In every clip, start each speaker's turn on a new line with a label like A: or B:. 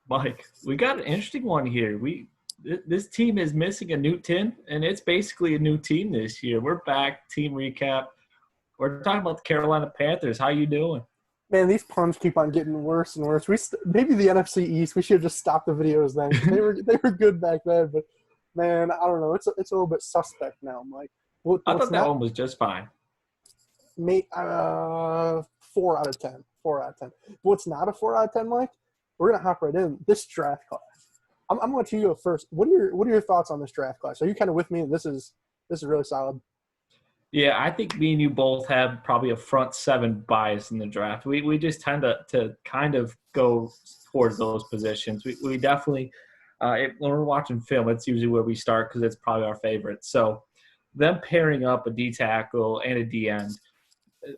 A: Mike, we got an interesting one here. This team is missing a new 10, and it's basically a new team this year. We're back. Team recap. We're talking about the Carolina Panthers. How you doing?
B: Man, these puns keep on getting worse and worse. Maybe the NFC East. We should have just stopped the videos then. 'Cause they were good back then, but man, I don't know. It's a little bit suspect now, Mike.
A: I
B: What's
A: thought that
B: not
A: one was just fine.
B: 4 out of 10. 4 out of 10. What's not a 4 out of 10, Mike? We're gonna hop right in. This draft class. I'm gonna let you go first. What are your thoughts on this draft class? Are you kind of with me? This is really solid.
A: Yeah, I think me and you both have probably a front seven bias in the draft. We just tend to kind of go towards those positions. We definitely when we're watching film, it's usually where we start because it's probably our favorite. So them pairing up a D tackle and a D end,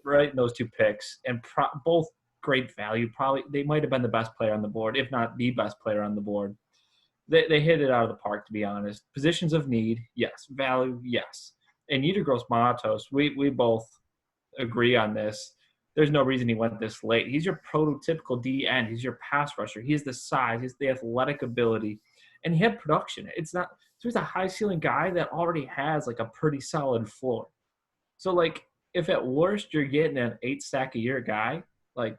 A: right in those two picks, and both great value. Probably they might have been the best player on the board, if not the best player on the board. They hit it out of the park, to be honest. Positions of need, yes. Value, yes. And Yetur Gross-Matos, we both agree on this. There's no reason he went this late. He's your prototypical D end. He's your pass rusher. He has the size. He has the athletic ability. And he had production. It's not – so he's a high-ceiling guy that already has, like, a pretty solid floor. So, like, if at worst you're getting an 8-sack-a-year guy, like,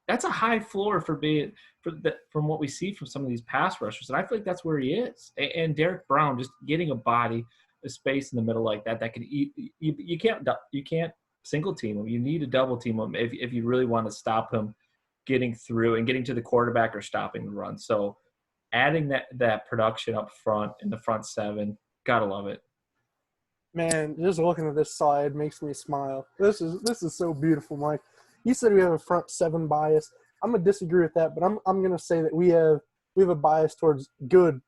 A: that's a high floor from what we see from some of these pass rushers. And I feel like that's where he is. And Derek Brown just getting a body – a space in the middle like that can eat. You can't single team him. You need to double team him if you really want to stop him getting through and getting to the quarterback or stopping the run. So adding that production up front in the front seven, gotta love it.
B: Man, just looking at this slide makes me smile. This is so beautiful, Mike. You said we have a front seven bias. I'm gonna disagree with that, but I'm gonna say that we have a bias towards good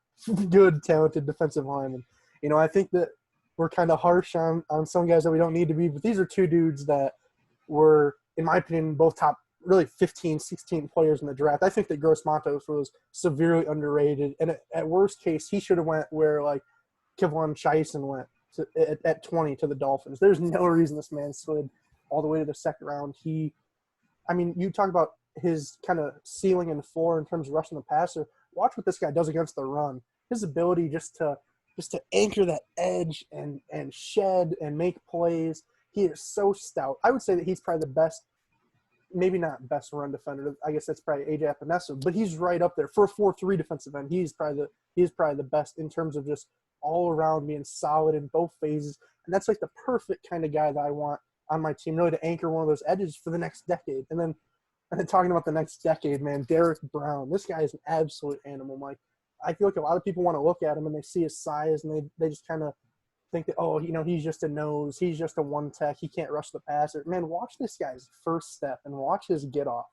B: talented defensive linemen. You know, I think that we're kind of harsh on some guys that we don't need to be, but these are two dudes that were, in my opinion, both top really 15, 16 players in the draft. I think that Gross-Matos was severely underrated, and at worst case, he should have went where, like, Kevlon Chaisson went at 20 to the Dolphins. There's no reason this man slid all the way to the second round. You talk about his kind of ceiling and floor in terms of rushing the passer. Watch what this guy does against the run. His ability just to anchor that edge and shed and make plays. He is so stout. I would say that he's probably the best, maybe not best run defender. I guess that's probably AJ Epinesa, but he's right up there. For a 4-3 defensive end, he's probably the best in terms of just all around being solid in both phases. And that's like the perfect kind of guy that I want on my team, really to anchor one of those edges for the next decade. And then talking about the next decade, man, Derek Brown. This guy is an absolute animal, Mike. I feel like a lot of people want to look at him and they see his size and they just kind of think that, oh, he's just a nose. He's just a one-tech. He can't rush the passer. Man, watch this guy's first step and watch his get off.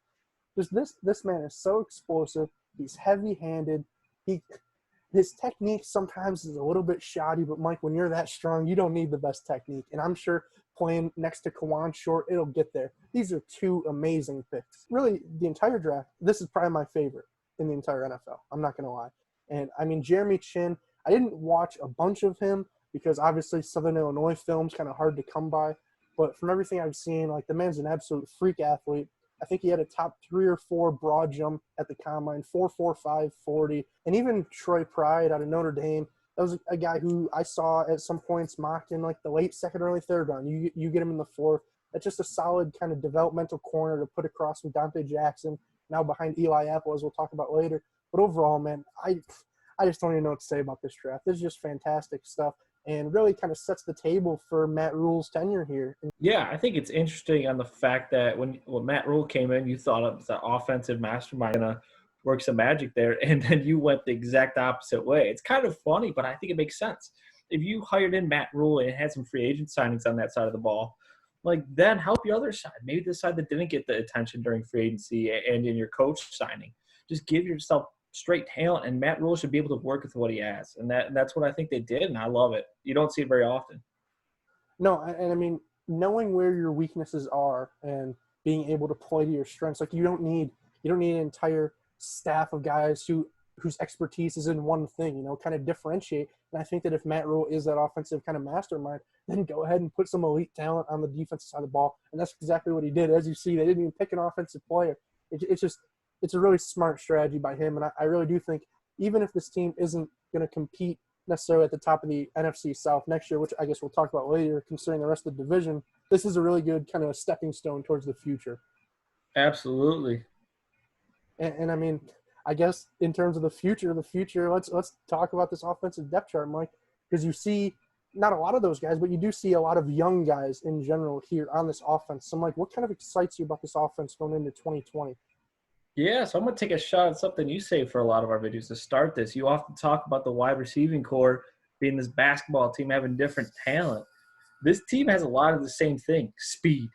B: Just this man is so explosive. He's heavy-handed. His technique sometimes is a little bit shoddy, but, Mike, when you're that strong, you don't need the best technique. And I'm sure playing next to Kawan Short, it'll get there. These are two amazing picks. Really, the entire draft, this is probably my favorite in the entire NFL. I'm not going to lie. And, Jeremy Chin, I didn't watch a bunch of him because obviously Southern Illinois film's kind of hard to come by. But from everything I've seen, like, the man's an absolute freak athlete. I think he had a top 3 or 4 broad jump at the combine, 4.45 40. And even Troy Pride out of Notre Dame, that was a guy who I saw at some points mocked in like the late second, early third round. You get him in the fourth. That's just a solid kind of developmental corner to put across from Dante Jackson, now behind Eli Apple, as we'll talk about later. But overall, man, I just don't even know what to say about this draft. This is just fantastic stuff and really kind of sets the table for Matt Rule's tenure here.
A: Yeah, I think it's interesting on the fact that when Matt Rule came in, you thought it was an offensive mastermind going to work some magic there, and then you went the exact opposite way. It's kind of funny, but I think it makes sense. If you hired in Matt Rule and had some free agent signings on that side of the ball, like, then help your other side. Maybe the side that didn't get the attention during free agency and in your coach signing. Just give yourself straight talent, and Matt Rule should be able to work with what he has. And that's what I think they did, and I love it. You don't see it very often.
B: No, and knowing where your weaknesses are and being able to play to your strengths, like you don't need an entire staff of guys whose expertise is in one thing, kind of differentiate. And I think that if Matt Rule is that offensive kind of mastermind, then go ahead and put some elite talent on the defensive side of the ball. And that's exactly what he did. As you see, they didn't even pick an offensive player. It's it's a really smart strategy by him. And I really do think even if this team isn't going to compete necessarily at the top of the NFC South next year, which I guess we'll talk about later, considering the rest of the division, this is a really good kind of stepping stone towards the future.
A: Absolutely.
B: And I mean, I guess in terms of the future, let's talk about this offensive depth chart, Mike, because you see not a lot of those guys, but you do see a lot of young guys in general here on this offense. So, Mike, what kind of excites you about this offense going into 2020?
A: Yeah, so I'm going to take a shot at something you say for a lot of our videos to start this. You often talk about the wide receiving core being this basketball team having different talent. This team has a lot of the same thing, speed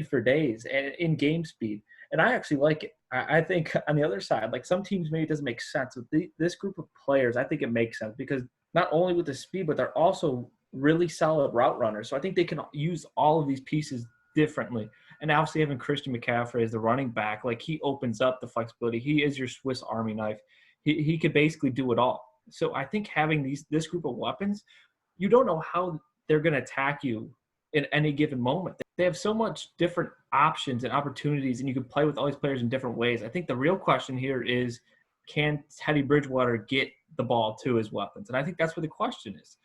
A: for days, and in-game speed. And I actually like it. I think on the other side, like some teams maybe it doesn't make sense. With this group of players, I think it makes sense because not only with the speed, but they're also really solid route runners. So I think they can use all of these pieces differently. And obviously having Christian McCaffrey as the running back, like he opens up the flexibility. He is your Swiss Army knife. He could basically do it all. So I think having this group of weapons, you don't know how they're going to attack you in any given moment. They have so much different options and opportunities, and you can play with all these players in different ways. I think the real question here is, can Teddy Bridgewater get the ball to his weapons? And I think that's where the question is.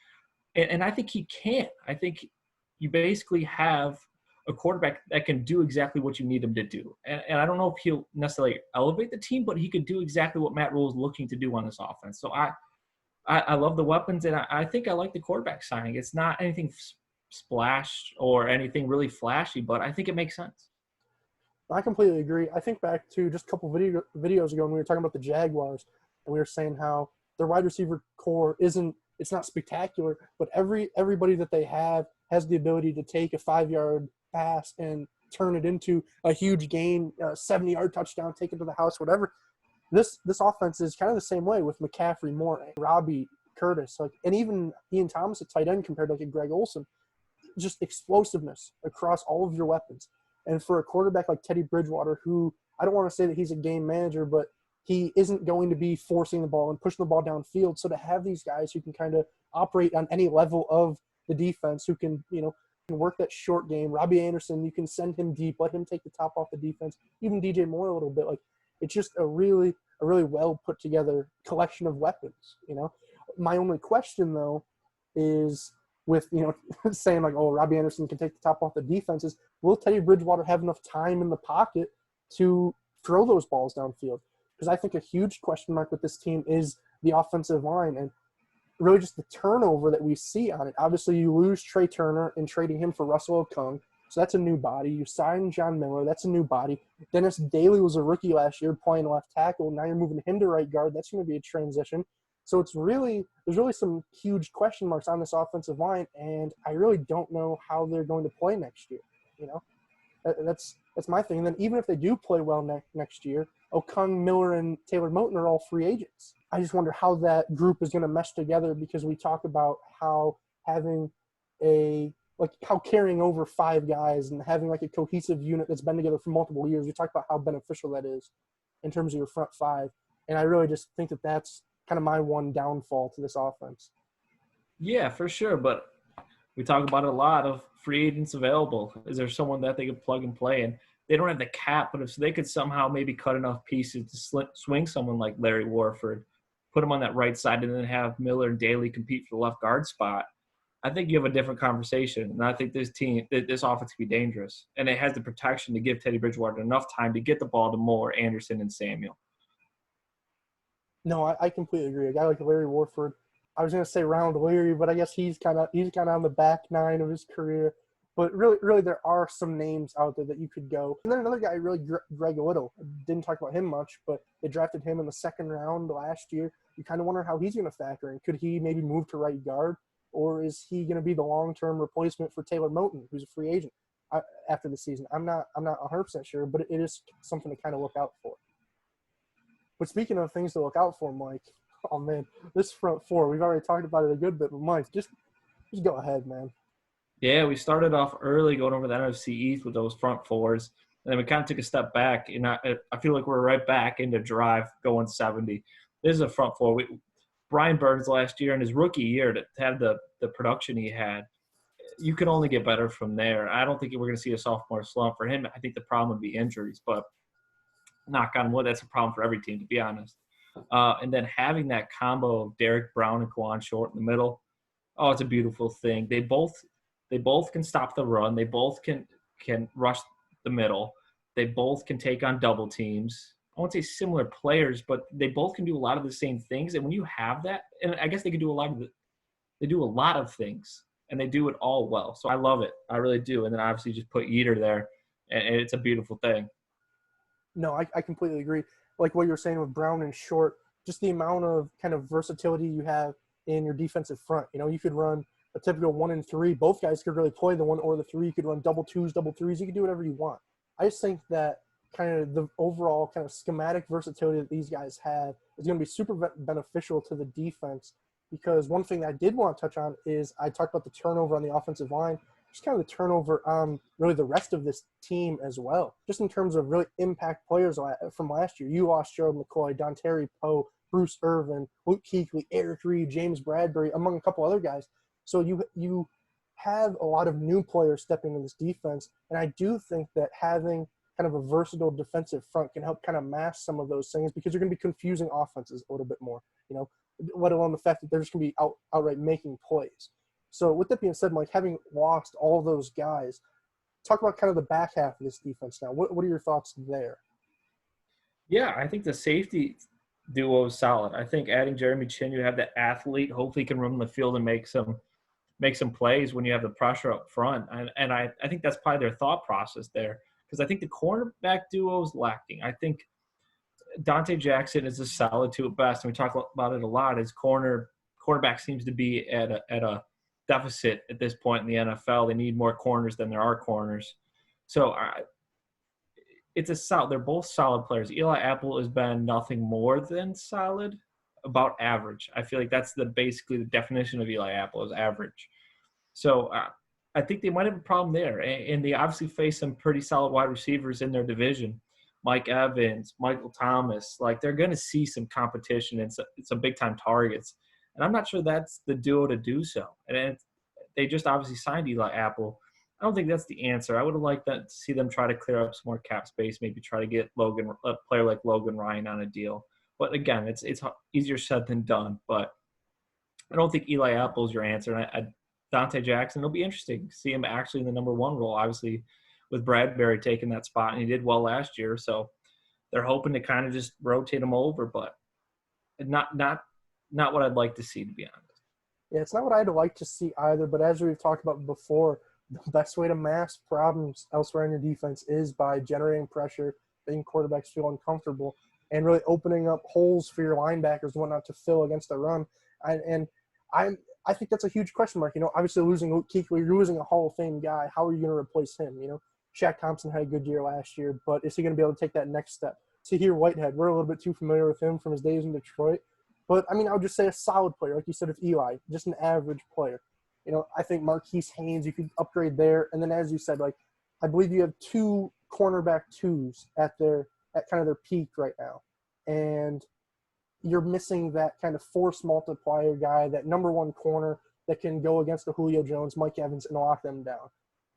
A: And I think he can. I think you basically have a quarterback that can do exactly what you need him to do. And I don't know if he'll necessarily elevate the team, but he could do exactly what Matt Rule is looking to do on this offense. So I love the weapons, and I think I like the quarterback signing. It's not anything splash or anything really flashy, but I think it makes sense.
B: I completely agree. I think back to just a couple videos ago when we were talking about the Jaguars, and we were saying how their wide receiver core it's not spectacular, but everybody that they have has the ability to take a 5-yard pass and turn it into a huge gain, 70-yard touchdown, take it to the house, whatever. This offense is kind of the same way with McCaffrey, Moore, Robbie, Curtis, and even Ian Thomas at tight end compared to a Greg Olsen. Just explosiveness across all of your weapons. And for a quarterback like Teddy Bridgewater, who I don't want to say that he's a game manager, but he isn't going to be forcing the ball and pushing the ball downfield. So to have these guys who can kind of operate on any level of the defense, who can, work that short game. Robbie Anderson, you can send him deep, let him take the top off the defense. Even DJ Moore a little bit. Like, it's just a really well put together collection of weapons. My only question though is with saying like, oh, Robbie Anderson can take the top off the defenses. Will Teddy Bridgewater have enough time in the pocket to throw those balls downfield? Because I think a huge question mark with this team is the offensive line and really just the turnover that we see on it. Obviously, you lose Trey Turner in trading him for Russell Okung, so that's a new body. You sign John Miller, that's a new body. Dennis Daly was a rookie last year playing left tackle. Now you're moving him to right guard. That's going to be a transition. So there's really some huge question marks on this offensive line, and I really don't know how they're going to play next year. That's my thing. And then even if they do play well next year, Okung, Miller, and Taylor Moton are all free agents. I just wonder how that group is going to mesh together because we talk about how having how carrying over 5 guys and having like a cohesive unit that's been together for multiple years. We talk about how beneficial that is in terms of your front 5. And I really just think that that's kind of my one downfall to this offense.
A: Yeah, for sure. But we talk about a lot of free agents available. Is there someone that they could plug and play? And they don't have the cap, but if they could somehow maybe cut enough pieces to swing someone like Larry Warford, put him on that right side, and then have Miller and Daly compete for the left guard spot, I think you have a different conversation. And I think this offense can be dangerous. And it has the protection to give Teddy Bridgewater enough time to get the ball to Moore, Anderson, and Samuel.
B: No, I completely agree. A guy like Larry Warford, I was going to say Ronald Leary, but I guess he's kind of on the back 9 of his career. But really, there are some names out there that you could go. And then another guy, really, Greg Little. Didn't talk about him much, but they drafted him in the 2nd round last year. You kind of wonder how he's going to factor in. Could he maybe move to right guard, or is he going to be the long-term replacement for Taylor Moton, who's a free agent after the season? I'm not 100% sure, but it is something to kind of look out for. But speaking of things to look out for, Mike, oh man, this front 4, we've already talked about it a good bit, but Mike, just go ahead, man.
A: Yeah, we started off early going over the NFC East with those front 4s, and then we kind of took a step back, and I feel like we're right back into drive going 70. This is a front 4. Brian Burns last year in his rookie year to have the production he had, you can only get better from there. I don't think we're going to see a sophomore slump for him. I think the problem would be injuries, but knock on wood, that's a problem for every team, to be honest. And then having that combo of Derek Brown and Kwan Short in the middle, oh, it's a beautiful thing. They both can stop the run. They both can rush the middle. They both can take on double teams. I won't say similar players, but they both can do a lot of the same things. And when you have that, and I guess they can do they do a lot of things, and they do it all well. So I love it. I really do. And then obviously just put Yeter there, and it's a beautiful thing.
B: No, I completely agree. Like what you were saying with Brown and Short, just the amount of kind of versatility you have in your defensive front. You know, you could run a typical 1 and 3. Both guys could really play the 1 or the 3. You could run double twos, double threes. You could do whatever you want. I just think that kind of the overall kind of schematic versatility that these guys have is going to be super beneficial to the defense, because one thing that I did want to touch on is I talked about the turnover on the offensive line, just kind of the turnover on really the rest of this team as well, just in terms of really impact players from last year. You lost Gerald McCoy, Dontari Poe, Bruce Irvin, Luke Kuechly, Eric Reed, James Bradbury, among a couple other guys. So you have a lot of new players stepping into this defense, and I do think that having kind of a versatile defensive front can help kind of mask some of those things, because you're going to be confusing offenses a little bit more, you know, let alone the fact that they're just going to be outright making plays. So with that being said, Mike, having lost all those guys, talk about kind of the back half of this defense now. What are your thoughts there?
A: Yeah, I think the safety duo is solid. I think adding Jeremy Chin, you have the athlete, hopefully he can run the field and make some plays when you have the pressure up front. And I think that's probably their thought process there, because I think the cornerback duo is lacking. I think Dante Jackson is a solid 2 at best, and we talk about it a lot. His cornerback seems to be at a deficit at this point in the NFL. They need more corners than there are corners. So it's a solid. They're both solid players. Eli Apple has been nothing more than solid, about average. I feel like that's basically the definition of Eli Apple, is average. So I think they might have a problem there, and they obviously face some pretty solid wide receivers in their division. Mike Evans, Michael Thomas, like they're going to see some competition and some big-time targets. And I'm not sure that's the duo to do so. And they just obviously signed Eli Apple. I don't think that's the answer. I would have liked to see them try to clear up some more cap space, maybe try to get a player like Logan Ryan on a deal. But again, it's easier said than done. But I don't think Eli Apple is your answer. And Dante Jackson, it'll be interesting to see him actually in the number 1 role, obviously, with Bradbury taking that spot, and he did well last year. So they're hoping to kind of just rotate him over, but not what I'd like to see, to be honest.
B: Yeah, it's not what I'd like to see either, but as we've talked about before, the best way to mask problems elsewhere in your defense is by generating pressure, making quarterbacks feel uncomfortable, and really opening up holes for your linebackers and whatnot to fill against the run. I think that's a huge question mark. You know, obviously losing Luke Kuechly, you're losing a Hall of Fame guy. How are you going to replace him? You know, Shaq Thompson had a good year last year, but is he going to be able to take that next step? Tahir Whitehead, we're a little bit too familiar with him from his days in Detroit. But, I mean, I would just say a solid player, like you said, with Eli, just an average player. You know, I think Marquise Haynes, you could upgrade there. And then, as you said, like, I believe you have 2 cornerback 2s at kind of their peak right now. And you're missing that kind of force multiplier guy, that number 1 corner that can go against the Julio Jones, Mike Evans, and lock them down.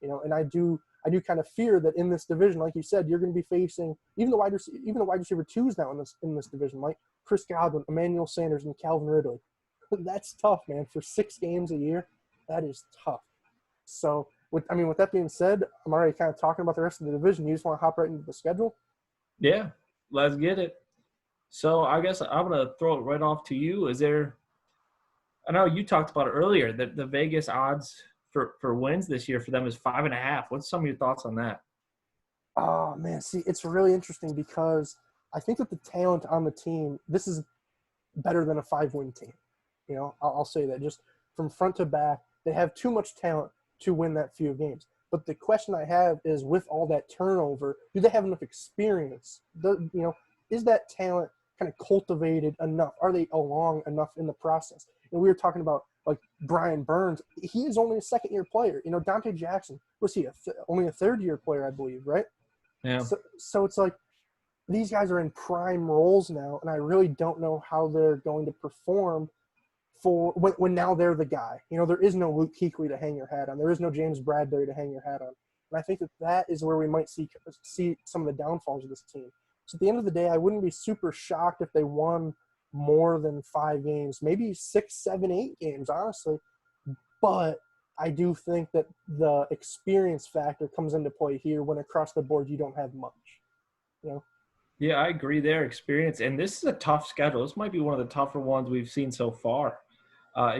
B: You know, and I do kind of fear that in this division, like you said, you're going to be facing even the wide receiver 2s now in this division, like Chris Godwin, Emmanuel Sanders, and Calvin Ridley. That's tough, man. For 6 games a year, that is tough. So, with that being said, I'm already kind of talking about the rest of the division. You just want to hop right into the schedule?
A: Yeah, let's get it. So I guess I'm going to throw it right off to you. I know you talked about it earlier, that the Vegas odds for wins this year for them is 5.5. What's some of your thoughts on that?
B: Oh, man. See, it's really interesting because I think that the talent on the team, this is better than a 5-win team. You know, I'll say that. Just from front to back, they have too much talent to win that few games. But the question I have is, with all that turnover, do they have enough experience? Is that talent kind of cultivated enough? Are they along enough in the process? And we were talking about, like, Brian Burns. He is only a second-year player. You know, Dante Jackson, was he only a third-year player, I believe, right?
A: Yeah.
B: So it's like these guys are in prime roles now, and I really don't know how they're going to perform for when now they're the guy. You know, there is no Luke Kuechly to hang your hat on. There is no James Bradbury to hang your hat on. And I think that is where we might see some of the downfalls of this team. So at the end of the day, I wouldn't be super shocked if they won more than 5 games, maybe 6, 7, 8 games, honestly. But I do think that the experience factor comes into play here when across the board you don't have much. You know?
A: Yeah, I agree there. Experience, and this is a tough schedule. This might be one of the tougher ones we've seen so far.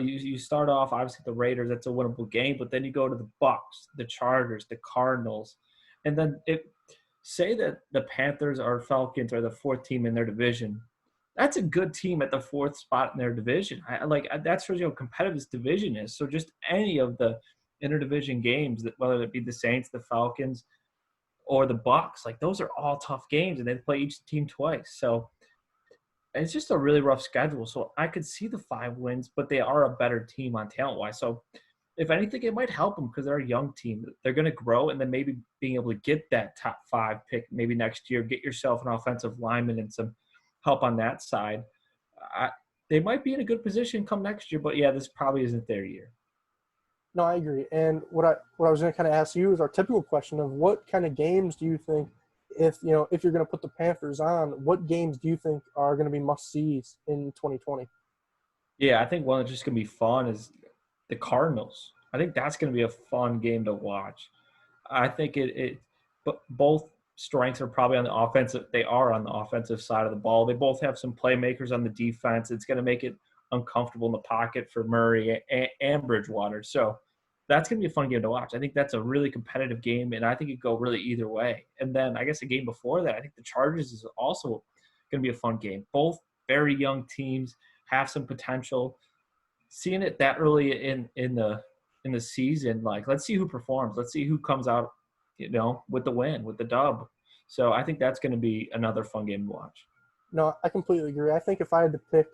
A: You start off obviously the Raiders. That's a winnable game, but then you go to the Bucks, the Chargers, the Cardinals, and then say that the Panthers or Falcons are the fourth team in their division. That's a good team at the fourth spot in their division. That shows you how competitive this division is. So just any of the interdivision games, that whether it be the Saints, the Falcons, or the Bucks, like those are all tough games, and they play each team twice. So it's just a really rough schedule. So I could see the 5 wins, but they are a better team on talent wise. So if anything, it might help them because they're a young team. They're going to grow, and then maybe being able to get that top 5 pick maybe next year, get yourself an offensive lineman and some help on that side. They might be in a good position come next year, but yeah, this probably isn't their year.
B: No, I agree. And what I was going to kind of ask you is our typical question of what kind of games do you think, if you're going to put the Panthers on, what games do you think are going to be must-sees in 2020?
A: Yeah, I think one that's just going to be fun is the Cardinals. I think that's going to be a fun game to watch. I think but both strengths are probably on the offensive. They are on the offensive side of the ball. They both have some playmakers on the defense. It's going to make it uncomfortable in the pocket for Murray and Bridgewater. So that's going to be a fun game to watch. I think that's a really competitive game, and I think it could go really either way. And then I guess the game before that, I think the Chargers is also going to be a fun game. Both very young teams have some potential. Seeing it that early in the season, like let's see who performs. Let's see who comes out, with the win, with the dub. So I think that's going to be another fun game to watch.
B: No, I completely agree. I think if I had to pick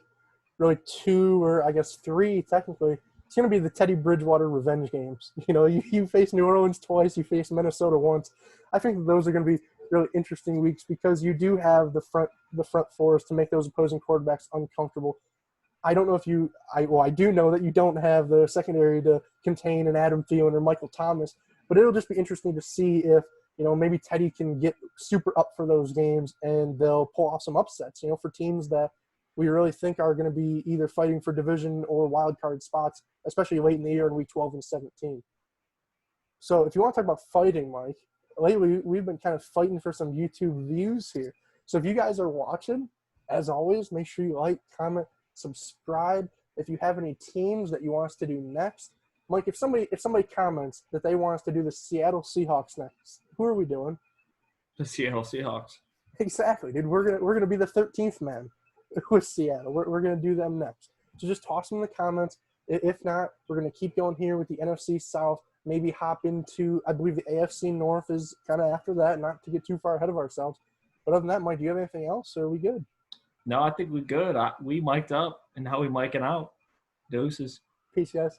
B: really 2 or I guess 3 technically, it's going to be the Teddy Bridgewater revenge games. You face New Orleans twice, you face Minnesota once. I think that those are going to be really interesting weeks because you do have the front fours to make those opposing quarterbacks uncomfortable. I don't know if I do know that you don't have the secondary to contain an Adam Thielen or Michael Thomas, but it'll just be interesting to see if, maybe Teddy can get super up for those games and they'll pull off some upsets, for teams that we really think are going to be either fighting for division or wild card spots, especially late in the year in week 12 and 17. So if you want to talk about fighting, Mike, lately we've been kind of fighting for some YouTube views here. So if you guys are watching, as always, make sure you like, comment, subscribe. If you have any teams that you want us to do next, Mike, if somebody comments that they want us to do the Seattle Seahawks next, who are we doing?
A: The Seattle Seahawks.
B: Exactly, dude. We're gonna be the 13th man with Seattle. We're gonna do them next. So just toss them in the comments. If not, we're gonna keep going here with the NFC South. Maybe hop into, I believe the AFC North is kind of after that. Not to get too far ahead of ourselves. But other than that, Mike, do you have anything else, or are we good?
A: No, I think we're good. We mic'd up, and now we micing out. Deuces.
B: Peace, guys.